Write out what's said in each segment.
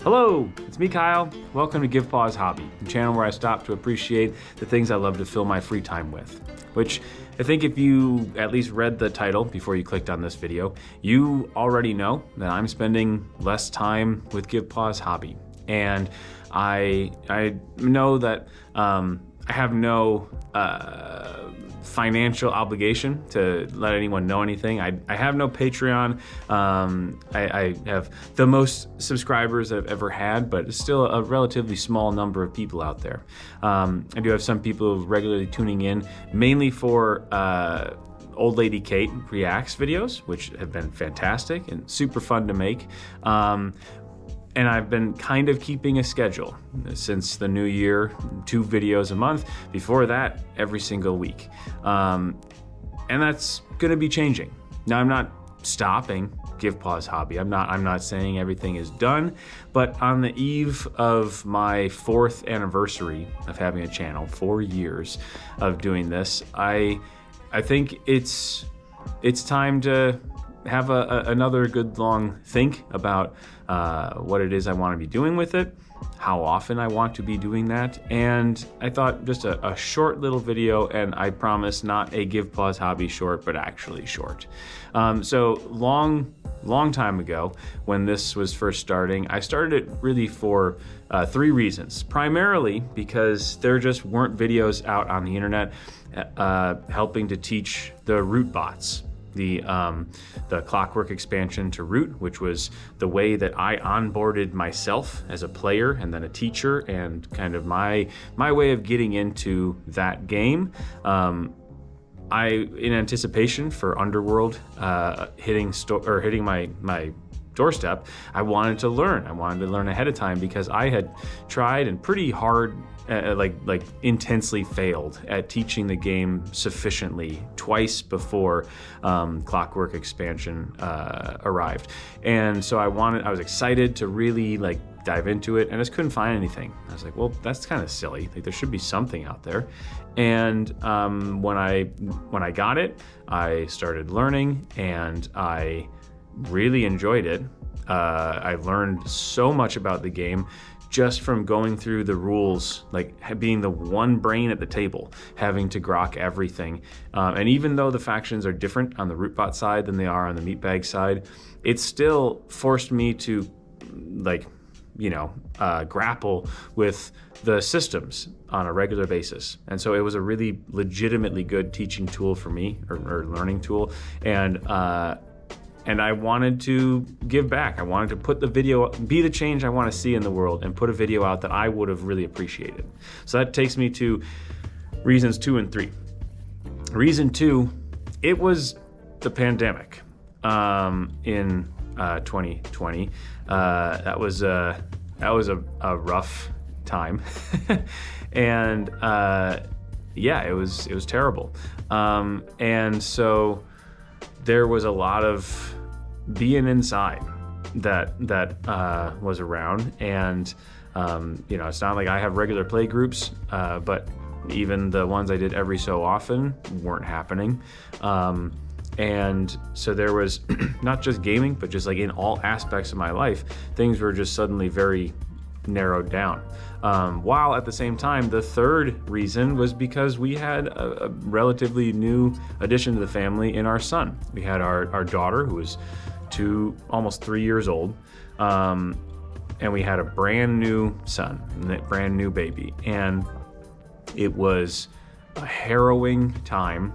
Hello, it's me, Kyle. Welcome to GivePause Hobby, the channel where I stop to appreciate the things I love to fill my free time with. Which I think if you at least read the title before you clicked on this video, you already know that I'm spending less time with GivePause Hobby. And I know that I have no financial obligation to let anyone know anything. I have no Patreon. I have the most subscribers that I've ever had, but it's still a relatively small number of people out there. I do have some people regularly tuning in, mainly for Old Lady Kate Reacts videos, which have been fantastic and super fun to make. And I've been kind of keeping a schedule since the new year, 2 videos a month. Before that, every single week. And that's gonna be changing. Now, I'm not stopping GivePause Hobby. I'm not saying everything is done, but on the eve of my 4th anniversary of having a channel, 4 years of doing this, I think it's time to have another good long think about what it is I want to be doing with it, how often I want to be doing that, and I thought just a short little video, and I promise not a GivePause Hobby short, but actually short. So long time ago, when this was first starting, I started it really for 3 reasons. Primarily because there just weren't videos out on the internet helping to teach the root bots. The Clockwork expansion to Root, which was the way that I onboarded myself as a player and then a teacher, and kind of my way of getting into that game. In anticipation for Underworld hitting my doorstep, I wanted to learn. I wanted to learn ahead of time because I had tried and pretty hard, like intensely failed at teaching the game sufficiently twice before Clockwork expansion arrived. And so I was excited to really dive into it, and I just couldn't find anything. I was like, well, that's kind of silly. Like, there should be something out there. And when I got it, I started learning, and I really enjoyed it. I learned so much about the game just from going through the rules, like being the one brain at the table, having to grok everything. And even though the factions are different on the Rootbot side than they are on the Meatbag side, it still forced me to grapple with the systems on a regular basis. And so it was a really legitimately good teaching tool for me, or learning tool. And I wanted to give back. I wanted to put the video, be the change I want to see in the world, and put a video out that I would have really appreciated. So that takes me to reasons 2 and 3. Reason 2, it was the pandemic in 2020. That was a rough time, and it was terrible. And so there was a lot of being inside that was around, and it's not like I have regular play groups, but even the ones I did every so often weren't happening. And so there was not just gaming, but just in all aspects of my life, things were just suddenly very narrowed down. While at the same time, the third reason was because we had a relatively new addition to the family in our son. We had our daughter, who was almost 3 years old, and we had a brand new son, a brand new baby. And it was a harrowing time.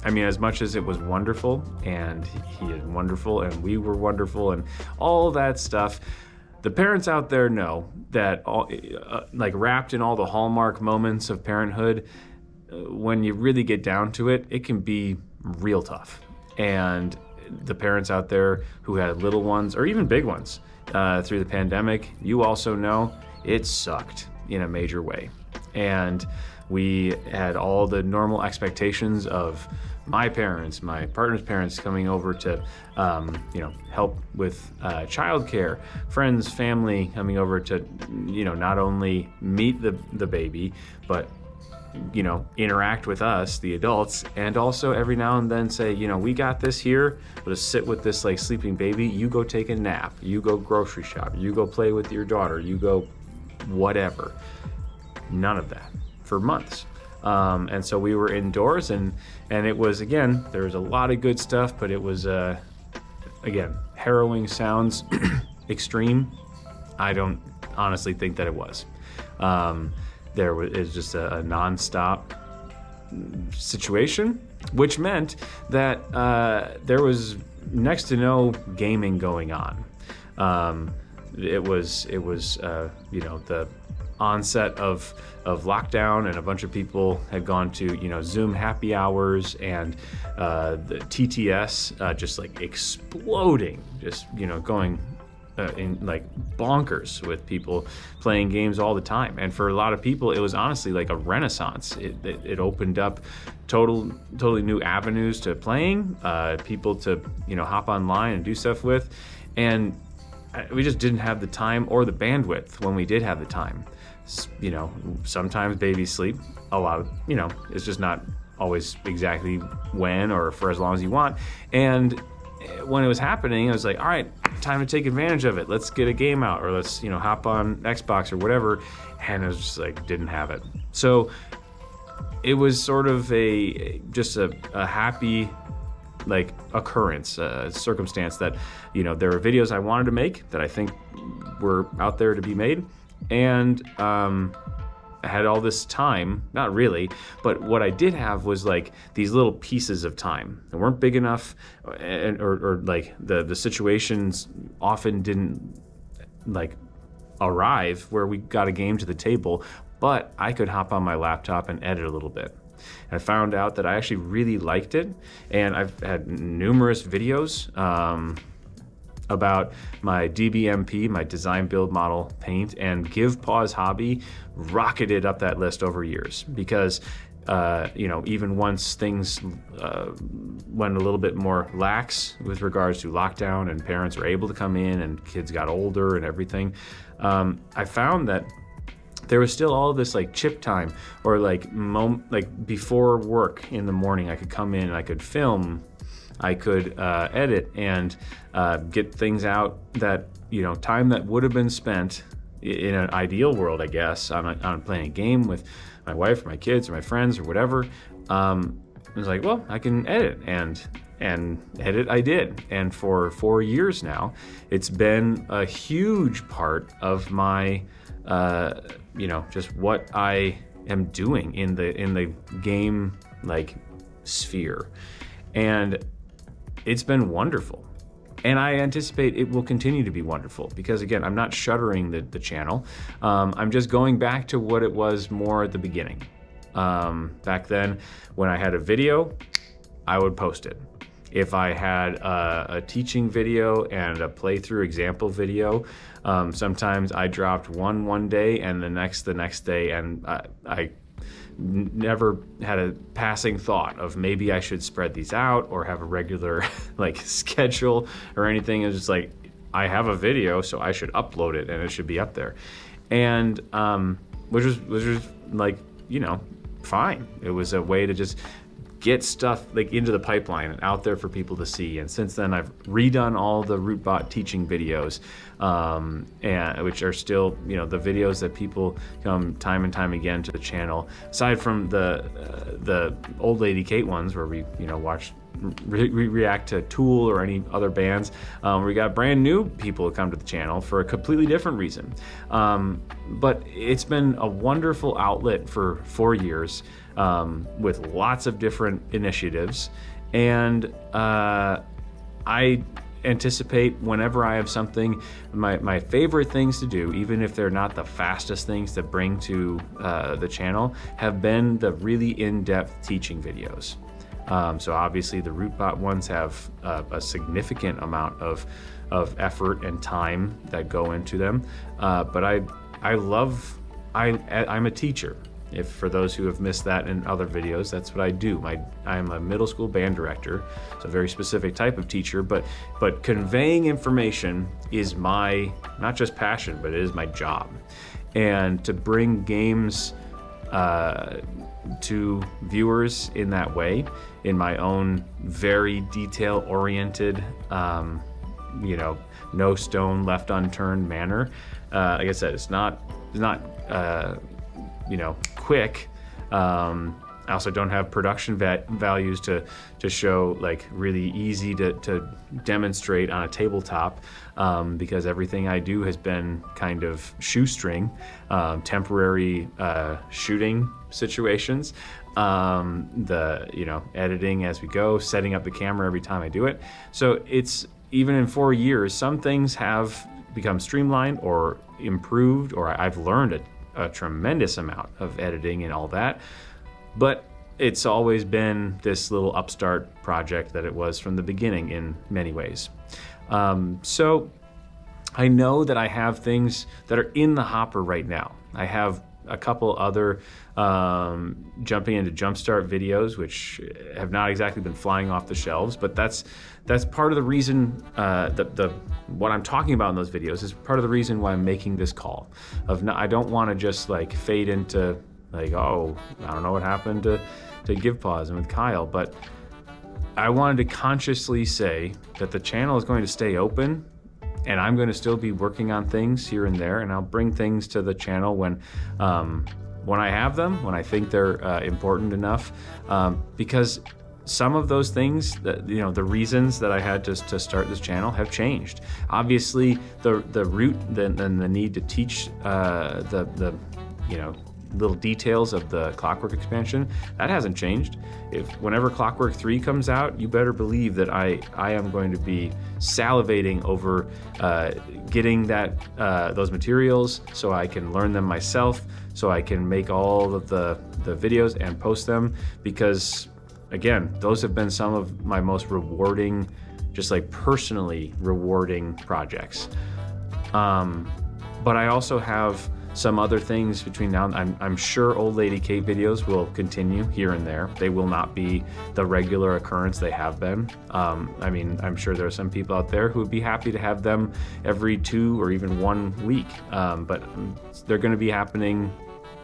I mean, as much as it was wonderful, and he is wonderful, and we were wonderful, and all that stuff, the parents out there know that wrapped in all the hallmark moments of parenthood, when you really get down to it, it can be real tough. And the parents out there who had little ones, or even big ones, through the pandemic, you also know it sucked in a major way. And we had all the normal expectations of my parents, my partner's parents coming over to, help with childcare, friends, family coming over to, not only meet the baby, but interact with us, the adults, and also every now and then say, we got this here. We'll just sit with this like sleeping baby. You go take a nap. You go grocery shop. You go play with your daughter. You go whatever. None of that for months. And so we were indoors, and it was, again, there was a lot of good stuff, but it was, again, harrowing sounds extreme. I don't honestly think that it was. It was just a nonstop situation, which meant that there was next to no gaming going on. It was the onset of lockdown, and a bunch of people had gone to Zoom happy hours, and the TTS just like exploding, just going in like bonkers with people playing games all the time. And for a lot of people, it was honestly like a renaissance. It opened up totally new avenues to playing, people to hop online and do stuff with, and we just didn't have the time or the bandwidth when we did have the time. Sometimes babies sleep. A lot of it's just not always exactly when or for as long as you want. And when it was happening, I was like, all right, time to take advantage of it. Let's get a game out, or let's hop on Xbox or whatever. And it was just like, didn't have it. So it was sort of a happy like occurrence, circumstance that there were videos I wanted to make that I think were out there to be made, and I had all this time, not really, but what I did have was like these little pieces of time that weren't big enough, or like the situations often didn't like arrive where we got a game to the table, but I could hop on my laptop and edit a little bit. I found out that I actually really liked it, and I've had numerous videos about my DBMP, my design, build, model, paint, and GIVEPAUSE hobby rocketed up that list over years, because even once things went a little bit more lax with regards to lockdown and parents were able to come in and kids got older and everything, I found that there was still all of this like chip time, or like before work in the morning, I could come in and I could film, I could edit and get things out that, time that would have been spent in an ideal world, I guess, on playing a game with my wife or my kids or my friends or whatever. I was like, well, I can edit, and edit I did. And for 4 years now, it's been a huge part of my, just what I am doing in the game like sphere. And it's been wonderful. And I anticipate it will continue to be wonderful, because again, I'm not shuttering the channel. I'm just going back to what it was more at the beginning. Back then, when I had a video, I would post it. If I had a teaching video and a playthrough example video, sometimes I dropped one day and the next day, and I never had a passing thought of maybe I should spread these out or have a regular like schedule or anything. It was just like, I have a video, so I should upload it and it should be up there. And which was like, fine. It was a way to just get stuff like into the pipeline and out there for people to see. And since then, I've redone all the RootBot teaching videos, and which are still, the videos that people come time and time again to the channel. Aside from the old lady Kate ones where we, watch react to Tool or any other bands, we got brand new people who come to the channel for a completely different reason. But it's been a wonderful outlet for 4 years, with lots of different initiatives, and I anticipate whenever I have something, my favorite things to do, even if they're not the fastest things to bring to the channel, have been the really in-depth teaching videos. So obviously the RootBot ones have a significant amount of effort and time that go into them, but I'm a teacher. If for those who have missed that in other videos, that's what I do. I'm a middle school band director. It's a very specific type of teacher, but conveying information is my, not just passion, but it is my job. And to bring games to viewers in that way, in my own very detail-oriented, no stone left unturned manner. Like I said, it's not quick. I also don't have production values to show, like, really easy to demonstrate on a tabletop, because everything I do has been kind of shoestring, temporary shooting situations, editing as we go, setting up the camera every time I do it. So it's, even in 4 years, some things have become streamlined or improved, or I've learned a tremendous amount of editing and all that. But it's always been this little upstart project that it was from the beginning in many ways. So I know that I have things that are in the hopper right now. I have a couple other jumping into jumpstart videos, which have not exactly been flying off the shelves, but that's part of the reason what I'm talking about in those videos is part of the reason why I'm making this call. I don't want to just like fade into like, oh, I don't know what happened to GivePause and with Kyle, but I wanted to consciously say that the channel is going to stay open, and I'm going to still be working on things here and there, and I'll bring things to the channel when I have them, when I think they're important enough, because some of those things, the reasons that I had to start this channel have changed. Obviously, the root, the need to teach the little details of the Clockwork expansion, that hasn't changed. Whenever Clockwork 3 comes out, you better believe that I am going to be salivating over getting those materials so I can learn them myself, so I can make all of the videos and post them, because again, those have been some of my most rewarding, just like personally rewarding projects. But I also have some other things between now and I'm sure Old Lady Kate videos will continue here and there. They will not be the regular occurrence they have been. I'm sure there are some people out there who would be happy to have them every 2 or even 1 week, but they're going to be happening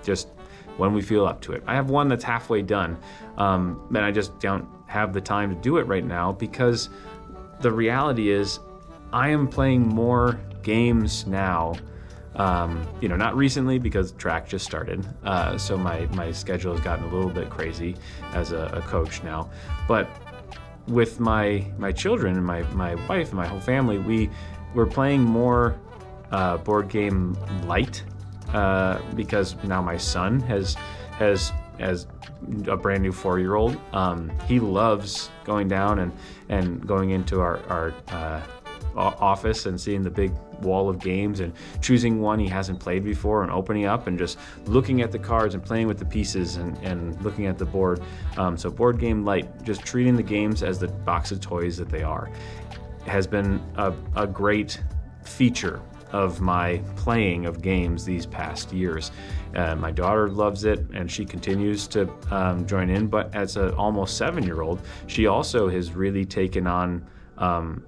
just when we feel up to it. I have one that's halfway done, and I just don't have the time to do it right now, because the reality is I am playing more games now. Not recently, because track just started, so my schedule has gotten a little bit crazy as a coach now. But with my children and my wife and my whole family, we're playing more board game light, because now my son has a brand new 4-year-old. He loves going down and going into our office and seeing the big wall of games and choosing one he hasn't played before and opening up and just looking at the cards and playing with the pieces and looking at the board. So board game light, just treating the games as the box of toys that they are, has been a great feature of my playing of games these past years. My daughter loves it, and she continues to join in, but as an almost 7-year-old, she also has really taken on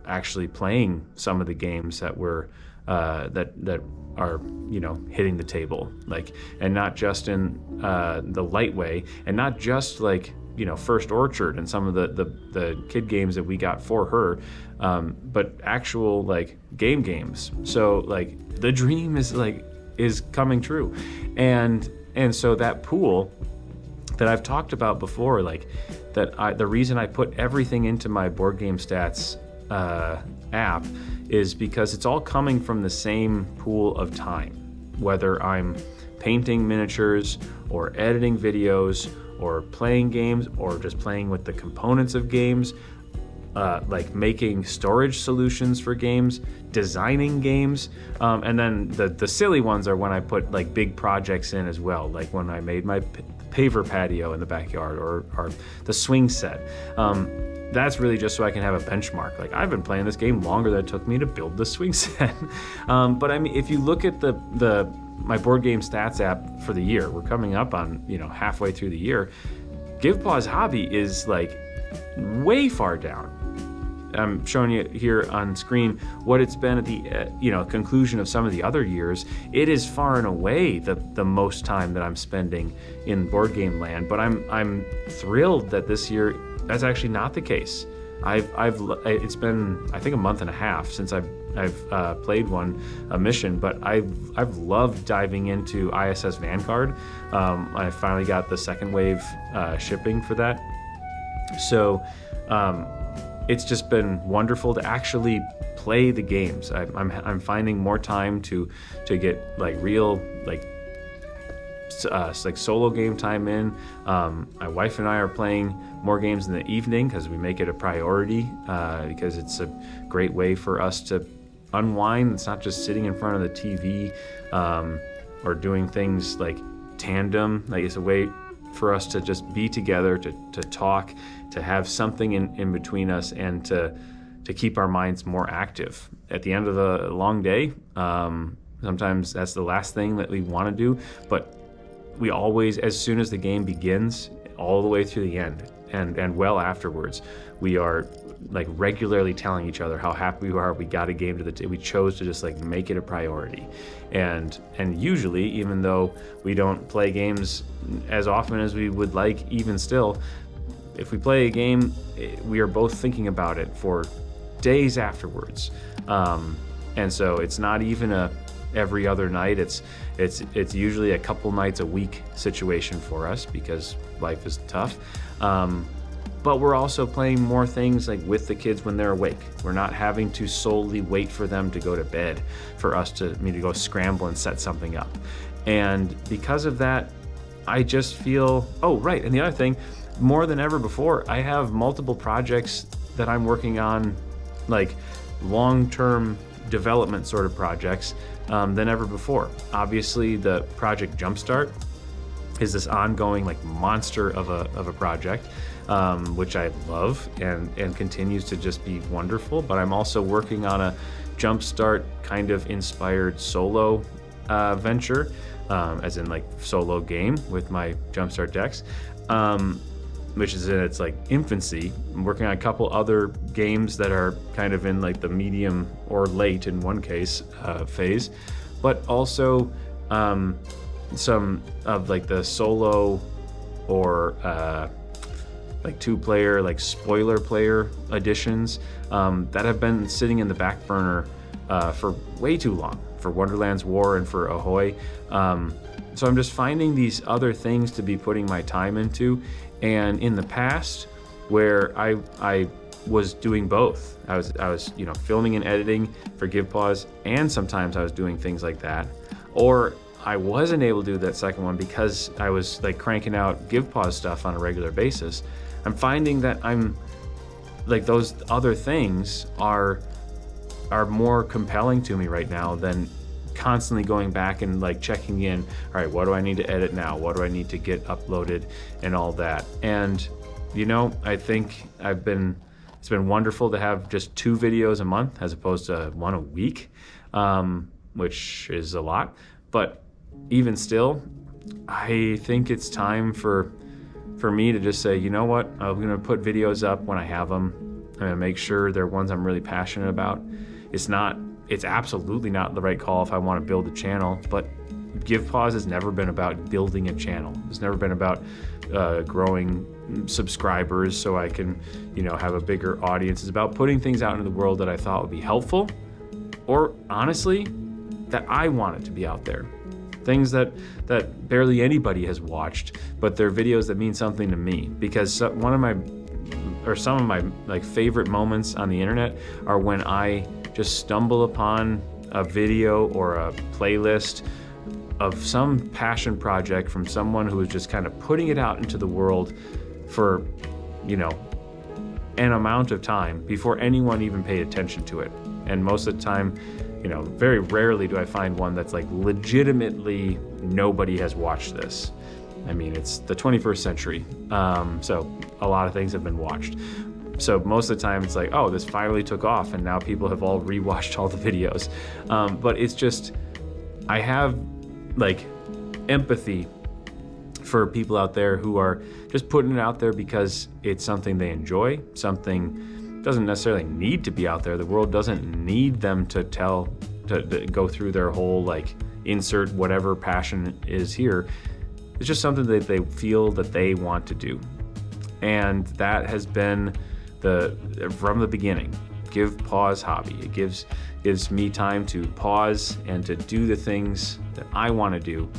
actually playing some of the games that that are hitting the table, like, and not just in the light way, and not just like First Orchard and some of the kid games that we got for her, but actual like games. So like the dream is coming true, and so that pool that I've talked about before, like the reason I put everything into my Board Game Stats app is because it's all coming from the same pool of time, whether I'm painting miniatures or editing videos or playing games or just playing with the components of games, like making storage solutions for games, designing games, and then the silly ones are when I put like big projects in as well, like when I made my paver patio in the backyard or the swing set. That's really just so I can have a benchmark. Like, I've been playing this game longer than it took me to build the swing set. But I mean, if you look at my Board Game Stats app for the year, we're coming up on halfway through the year. GivePause hobby is like way far down. I'm showing you here on screen what it's been at the conclusion of some of the other years. It is far and away the most time that I'm spending in board game land, but I'm thrilled that this year that's actually not the case. It's been, I think, a month and a half since I've played a mission, but I've loved diving into ISS Vanguard. I finally got the second wave shipping for that, so it's just been wonderful to actually play the games. I'm finding more time to get like real like solo game time in. My wife and I are playing more games in the evening because we make it a priority, because it's a great way for us to unwind. It's not just sitting in front of the TV or doing things like tandem. Like, it's a way for us to just be together, to talk, to have something in between us, and to keep our minds more active. At the end of the long day, sometimes that's the last thing that we want to do, but we always, as soon as the game begins, all the way through the end, and well afterwards, we are like regularly telling each other how happy we are. We got a game to the table. We chose to just like make it a priority, and usually, even though we don't play games as often as we would like, even still, if we play a game, we are both thinking about it for days afterwards, and so it's not even a every other night. It's usually a couple nights a week situation for us because life is tough. But we're also playing more things like with the kids when they're awake. We're not having to solely wait for them to go to bed for us to go scramble and set something up. And because of that, I just feel, oh, right. And the other thing, more than ever before, I have multiple projects that I'm working on, like long-term development sort of projects than ever before. Obviously, the Project Jumpstart is this ongoing like monster of a project, which I love and continues to just be wonderful. But I'm also working on a Jumpstart kind of inspired solo venture, as in like solo game with my Jumpstart decks, which is in its like infancy. I'm working on a couple other games that are kind of in like the medium or late in one case phase, but also some of like the solo or like 2-player, like spoiler player editions that have been sitting in the back burner for way too long, for Wonderland's War and for Ahoy. So I'm just finding these other things to be putting my time into. And in the past, where I was doing both, I was filming and editing for GivePause, and sometimes I was doing things like that, or I wasn't able to do that second one because I was like cranking out GivePause stuff on a regular basis. I'm finding that I'm like those other things are more compelling to me right now than constantly going back and like checking in. All right, what do I need to edit now? What do I need to get uploaded and all that? And I think it's been wonderful to have just 2 videos a month as opposed to 1 a week, which is a lot. But even still, I think it's time for me to just say, you know what, I'm gonna put videos up when I have them. I'm gonna make sure they're ones I'm really passionate about. It's absolutely not the right call if I want to build a channel, but GivePause has never been about building a channel. It's never been about growing subscribers so I can, have a bigger audience. It's about putting things out into the world that I thought would be helpful, or honestly, that I wanted to be out there. Things that barely anybody has watched, but they're videos that mean something to me. Because some of my like favorite moments on the internet are when I just stumble upon a video or a playlist of some passion project from someone who is just kind of putting it out into the world for, an amount of time before anyone even paid attention to it. And most of the time, very rarely do I find one that's like legitimately nobody has watched this. I mean, it's the 21st century, so a lot of things have been watched. So most of the time it's like, oh, this finally took off and now people have all rewatched all the videos. But it's just, I have like empathy for people out there who are just putting it out there because it's something they enjoy, something doesn't necessarily need to be out there. The world doesn't need them to go through their whole like insert whatever passion is here. It's just something that they feel that they want to do. And that has been from the beginning. Give Pause hobby. It gives me time to pause and to do the things that I want to do,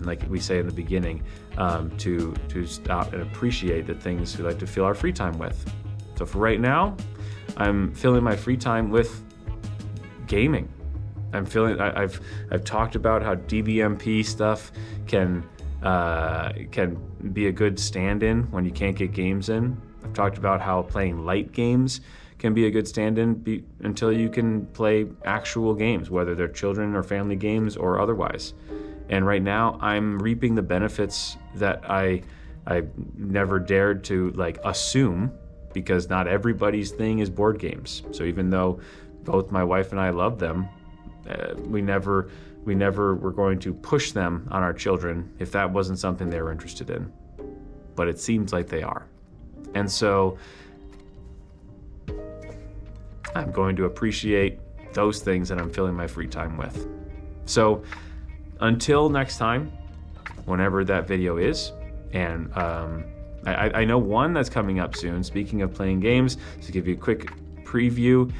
like we say in the beginning, to stop and appreciate the things we like to fill our free time with. So for right now, I'm filling my free time with gaming. I've talked about how DBMP stuff can be a good stand-in when you can't get games in. I've talked about how playing light games can be a good stand-in until you can play actual games, whether they're children or family games or otherwise. And right now, I'm reaping the benefits that I never dared to like assume, because not everybody's thing is board games. So even though both my wife and I love them, we never were going to push them on our children if that wasn't something they were interested in. But it seems like they are. And so I'm going to appreciate those things that I'm filling my free time with. So until next time, whenever that video is, and I know one that's coming up soon. Speaking of playing games, to give you a quick preview,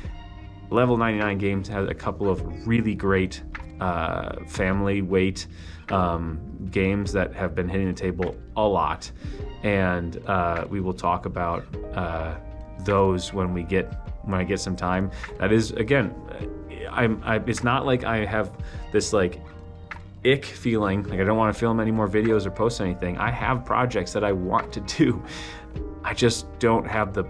Level 99 Games has a couple of really great family weight games that have been hitting the table a lot, and we will talk about those when I get some time. That is, again, it's not like I have this like ick feeling like I don't want to film any more videos or post anything. I have projects that I want to do. I just don't have the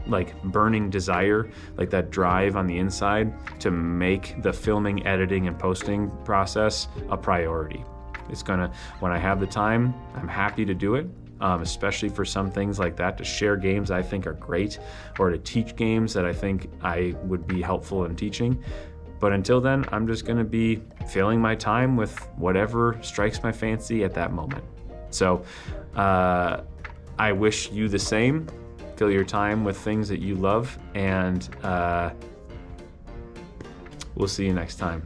like burning desire, like that drive on the inside to make the filming, editing, and posting process a priority. It's gonna, when I have the time, I'm happy to do it, especially for some things like that, to share games I think are great, or to teach games that I think I would be helpful in teaching. But until then, I'm just gonna be filling my time with whatever strikes my fancy at that moment. So I wish you the same. Fill your time with things that you love, and we'll see you next time.